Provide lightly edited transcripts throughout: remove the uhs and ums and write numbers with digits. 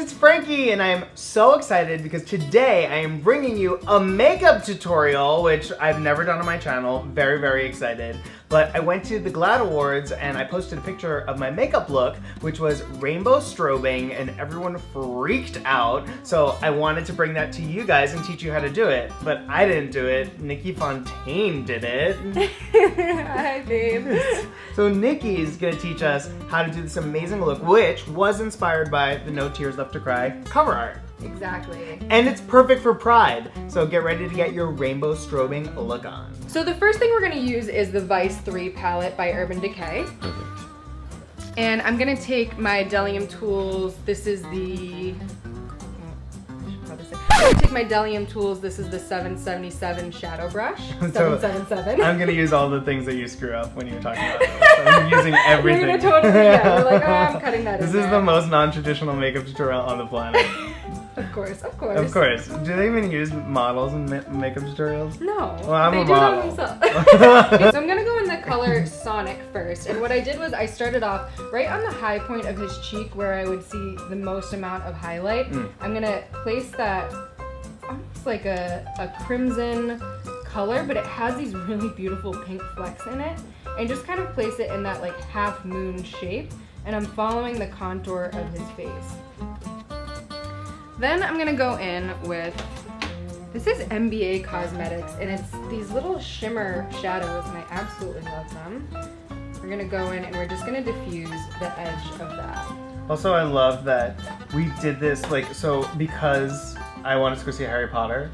it's Frankie, and I am so excited because today I am bringing you a makeup tutorial, which I've never done on my channel. Very, very excited. But I went to the GLAAD Awards and I posted a picture of my makeup look, which was rainbow strobing, and everyone freaked out. So I wanted to bring that to you guys and teach you how to do it. But I didn't do it. Nikki Fontaine did it. Hi, babe. So Nikki is gonna teach us how to do this amazing look, which was inspired by the No Tears Left to Cry cover art. Exactly. And it's perfect for Pride. So get ready to get your rainbow strobing look on. So the first thing we're gonna use is the Vice 3 palette by Urban Decay. Perfect. And I'm gonna take my Delium Tools. This is the, I'm gonna take my Delium Tools. This is the 777 shadow brush. 777. I'm gonna use all the things that you screw up when you're talking about this. So I'm using everything. You're gonna totally, yeah, you're like, oh, I'm cutting that This in is there. the most non-traditional makeup tutorial on the planet. Of course, of course. Of course. Do they even use models in makeup tutorials? No. Well, I'm they a do model. that themselves. Okay, so I'm gonna go in the color Sonic first. And what I did was I started off right on the high point of his cheek where I would see the most amount of highlight. I'm gonna place that almost like a crimson color, but it has these really beautiful pink flecks in it. And just kind of place it in that like half moon shape. And I'm following the contour of his face. Then I'm gonna go in with, this is MBA Cosmetics, and it's these little shimmer shadows, and I absolutely love them. We're gonna go in and we're just gonna diffuse the edge of that. Also, I love that we did this, because I wanted to go see Harry Potter,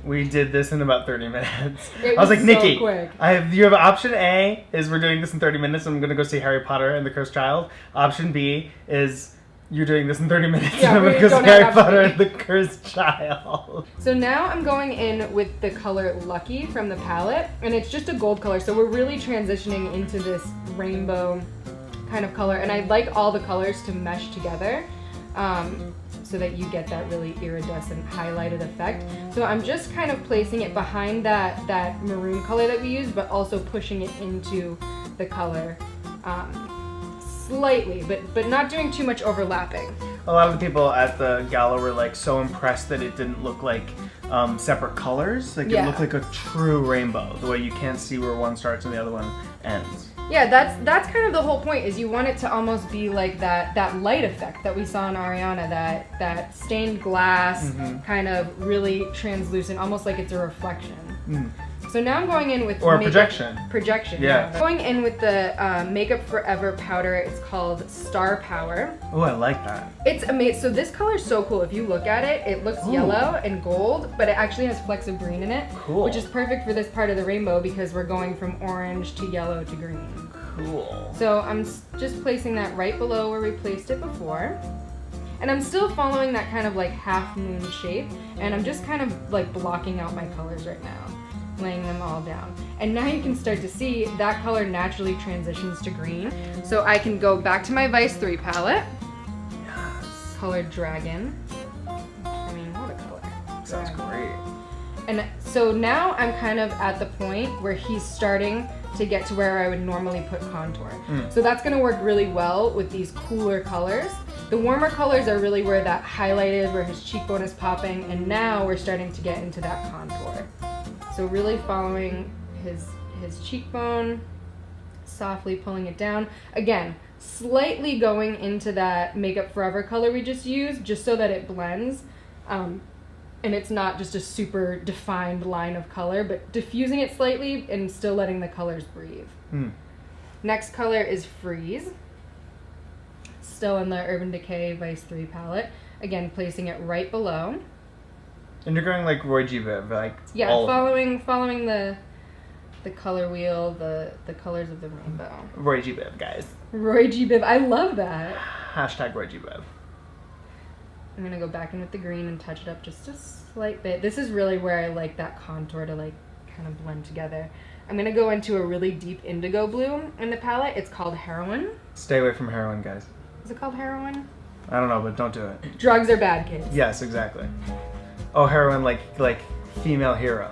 we did this in about 30 minutes. It I was like, so Nikki, quick. you have option A is we're doing this in 30 minutes and I'm gonna go see Harry Potter and the Cursed Child. Option B is you're doing this in 30 minutes Yeah, and I'm we gonna go don't see have Harry Potter option and the Cursed Child. So now I'm going in with the color Lucky from the palette, and it's just a gold color, so we're really transitioning into this rainbow kind of color, and I like all the colors to mesh together. So that you get that really iridescent highlighted effect. So I'm just kind of placing it behind that maroon color that we used, but also pushing it into the color slightly, but not doing too much overlapping. A lot of the people at the gala were like so impressed that it didn't look like separate colors. Like it looked like a true rainbow, the way you can't see where one starts and the other one ends. Yeah, that's kind of the whole point, is you want it to almost be like that light effect that we saw in Ariana, that stained glass, kind of really translucent, almost like it's a reflection. So now I'm going in with projection. Projection, yeah. Going in with the Makeup Forever powder. It's called Star Power. Oh, I like that. It's amazing. So this color is so cool. If you look at it, it looks yellow and gold, but it actually has flecks of green in it. Cool. Which is perfect for this part of the rainbow because we're going from orange to yellow to green. Cool. So I'm just placing that right below where we placed it before. And I'm still following that kind of like half moon shape. And I'm just kind of like blocking out my colors right now, laying them all down. And now you can start to see that color naturally transitions to green. So I can go back to my Vice 3 palette. Yes. Color Dragon. I mean, what a color. Sounds great. And so now I'm kind of at the point where he's starting to get to where I would normally put contour. So that's gonna work really well with these cooler colors. The warmer colors are really where that highlight is, where his cheekbone is popping, and now we're starting to get into that contour. So really following his cheekbone, softly pulling it down. Again, slightly going into that Makeup Forever color we just used, just so that it blends. And it's not just a super defined line of color, but diffusing it slightly and still letting the colors breathe. Next color is Freeze. Still in the Urban Decay Vice 3 palette. Again, placing it right below. And you're going like Roy G. Biv, like following the color wheel, the colors of the rainbow. Roy G. Biv, guys. Roy G. Biv, I love that. Hashtag Roy G. Biv. I'm gonna go back in with the green and touch it up just a slight bit. This is really where I like that contour to like kind of blend together. I'm gonna go into a really deep indigo blue in the palette. It's called Heroine. Stay away from heroin, guys. Is it called Heroine? I don't know, but don't do it. Drugs are bad, kids. Yes, exactly. Oh, heroin like female hero.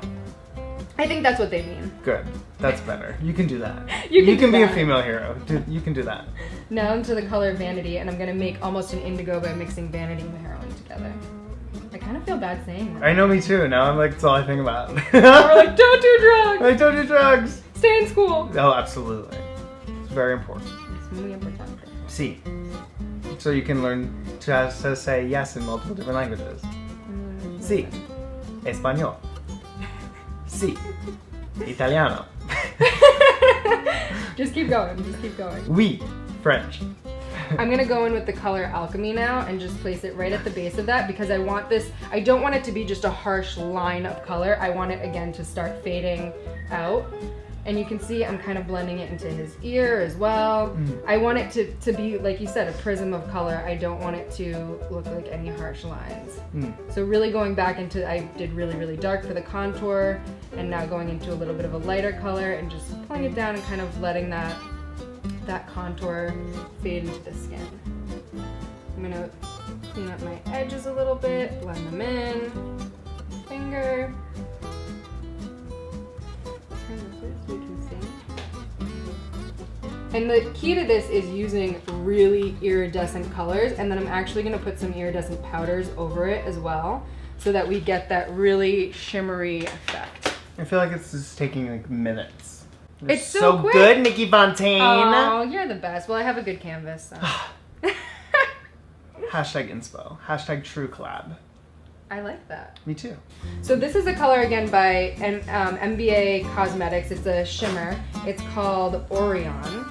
I think that's what they mean. Good. That's better. You can do that. You can do be a that. female hero. You can do that. Now into the color Vanity, and I'm gonna make almost an indigo by mixing Vanity and heroine together. I kind of feel bad saying that. I know, me too. Now I'm like, that's all I think about. We're like, don't do drugs! Like, don't do drugs! Stay in school! Oh, absolutely. It's very important. It's muy importante. Sí. So you can learn to say yes in multiple different languages. Sí. Español. Sí. Italiano. Just keep going, just keep going. Oui. French. I'm gonna go in with the color Alchemy now and just place it right at the base of that because I want this, I don't want it to be just a harsh line of color. I want it again to start fading out. And you can see I'm kind of blending it into his ear as well. I want it to be, like you said, a prism of color. I don't want it to look like any harsh lines. So really going back into, I did really, really dark for the contour and now going into a little bit of a lighter color and just pulling it down and kind of letting that contour fade into the skin. I'm gonna clean up my edges a little bit, blend them in, finger. Turn this way so you can see. And the key to this is using really iridescent colors, and then I'm actually gonna put some iridescent powders over it as well, so that we get that really shimmery effect. I feel like it's just taking like minutes. You're It's so quick. Good, Nikki Fontaine. Oh, you're the best. Well, I have a good canvas, so. Hashtag inspo. Hashtag true collab. I like that. Me too. So this is a color again by MBA Cosmetics. It's a shimmer. It's called Orion.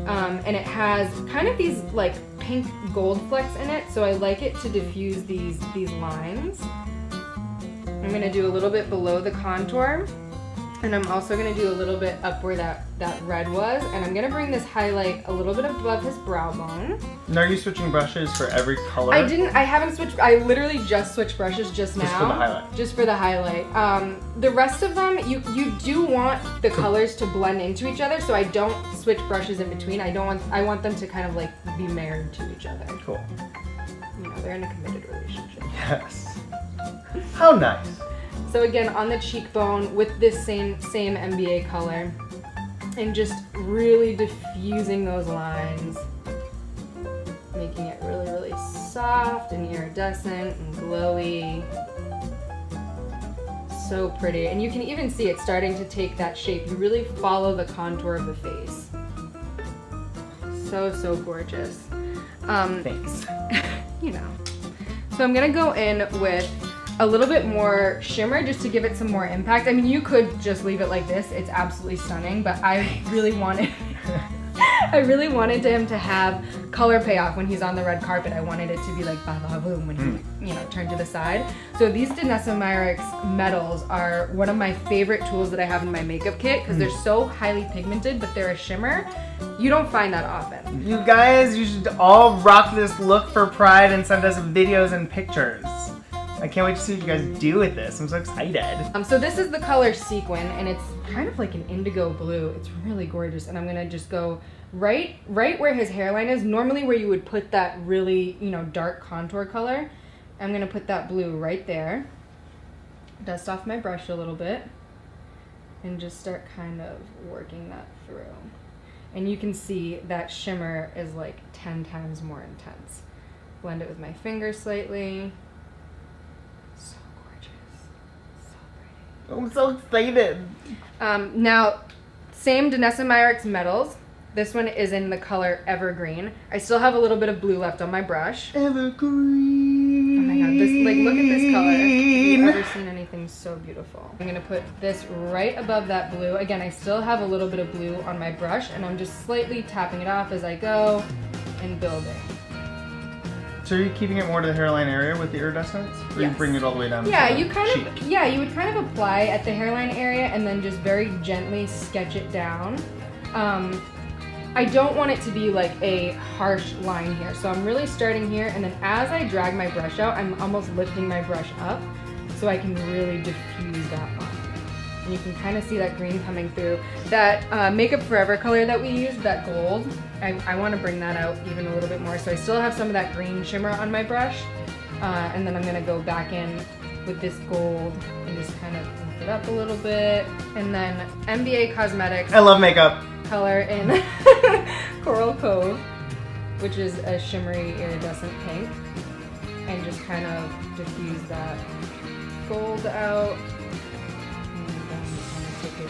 And it has kind of these like pink gold flecks in it. So I like it to diffuse these lines. I'm gonna do a little bit below the contour. And I'm also gonna do a little bit up where that red was. And I'm gonna bring this highlight a little bit above his brow bone. And are you switching brushes for every color? I haven't switched, I literally just switched brushes just now. Just for the highlight. Just for the highlight. The rest of them, you do want the colors to blend into each other, so I don't switch brushes in between. I want them to kind of like be married to each other. Cool. You know, they're in a committed relationship. Yes. How nice. So again, on the cheekbone with this same MBA color, and just really diffusing those lines, making it really, really soft and iridescent and glowy. So pretty. And you can even see it starting to take that shape. You really follow the contour of the face. So, so gorgeous. Thanks. You know. So I'm gonna go in with a little bit more shimmer just to give it some more impact. I mean, you could just leave it like this. It's absolutely stunning, but I really wanted him to have color payoff when he's on the red carpet. I wanted it to be like ba-ba-boom when he, you know, turned to the side. So these Danessa Myricks metals are one of my favorite tools that I have in my makeup kit because they're so highly pigmented, but they're a shimmer. You don't find that often. You guys, you should all rock this look for Pride and send us videos and pictures. I can't wait to see what you guys do with this. I'm so excited. So this is the color Sequin, and it's kind of like an indigo blue. It's really gorgeous, and I'm gonna just go right where his hairline is. Normally where you would put that really, you know, dark contour color. I'm gonna put that blue right there. Dust off my brush a little bit, and just start kind of working that through. And you can see that shimmer is like 10 times more intense. Blend it with my finger slightly. So gorgeous. So pretty. I'm so excited. Now, same Danessa Myricks metals. This one is in the color Evergreen. I still have a little bit of blue left on my brush. Evergreen. Oh my god, this, like, look at this color. Have you ever seen anything so beautiful? I'm gonna put this right above that blue. Again, I still have a little bit of blue on my brush, and I'm just slightly tapping it off as I go and building. So are you keeping it more to the hairline area with the iridescence? Or Yes. you bring it all the way down Yeah, to the you kind cheek? of, yeah, you would kind of apply at the hairline area and then just very gently sketch it down. I don't want it to be like a harsh line here, so I'm really starting here, and then as I drag my brush out, I'm almost lifting my brush up so I can really diffuse that line. And you can kind of see that green coming through. That Makeup Forever color that we used, that gold, I want to bring that out even a little bit more. So I still have some of that green shimmer on my brush, and then I'm going to go back in with this gold and just kind of lift it up a little bit. And then MBA Cosmetics. I love makeup. Color in Coral Cove, which is a shimmery iridescent pink. And just kind of diffuse that gold out.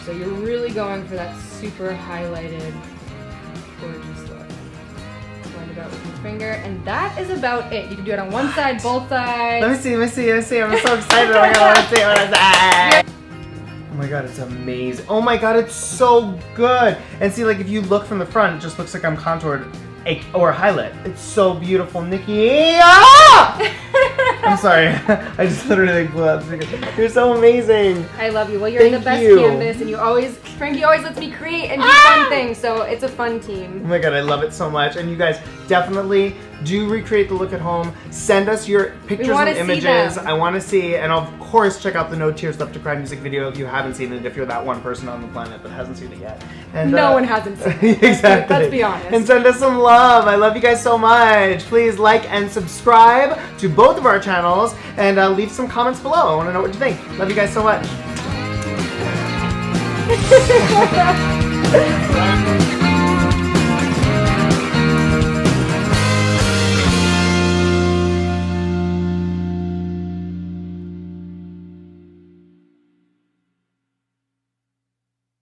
So you're really going for that super highlighted, gorgeous look. Blend it out with your finger, and that is about it. You can do it on one side, both sides. Let me see. I'm so excited. Oh my god, let's see what I say. Oh my god, it's amazing. Oh my god, it's so good. And see, like if you look from the front, it just looks like I'm contoured or highlight. It's so beautiful, Nikki. Ah! I'm sorry. I just literally blew up. You're so amazing. I love you. Well, you're the best canvas, and Frankie always lets me create and do fun things, so it's a fun team. Oh my god, I love it so much. And you guys definitely do recreate the look at home. Send us your pictures and images. I want to see, and of course, check out the No Tears Left to Cry music video if you haven't seen it, if you're that one person on the planet that hasn't seen it yet. And no one hasn't seen it. Exactly. Let's be honest. And send us some love. I love you guys so much. Please like and subscribe to both of our channels, and leave some comments below. I want to know what you think. Love you guys so much.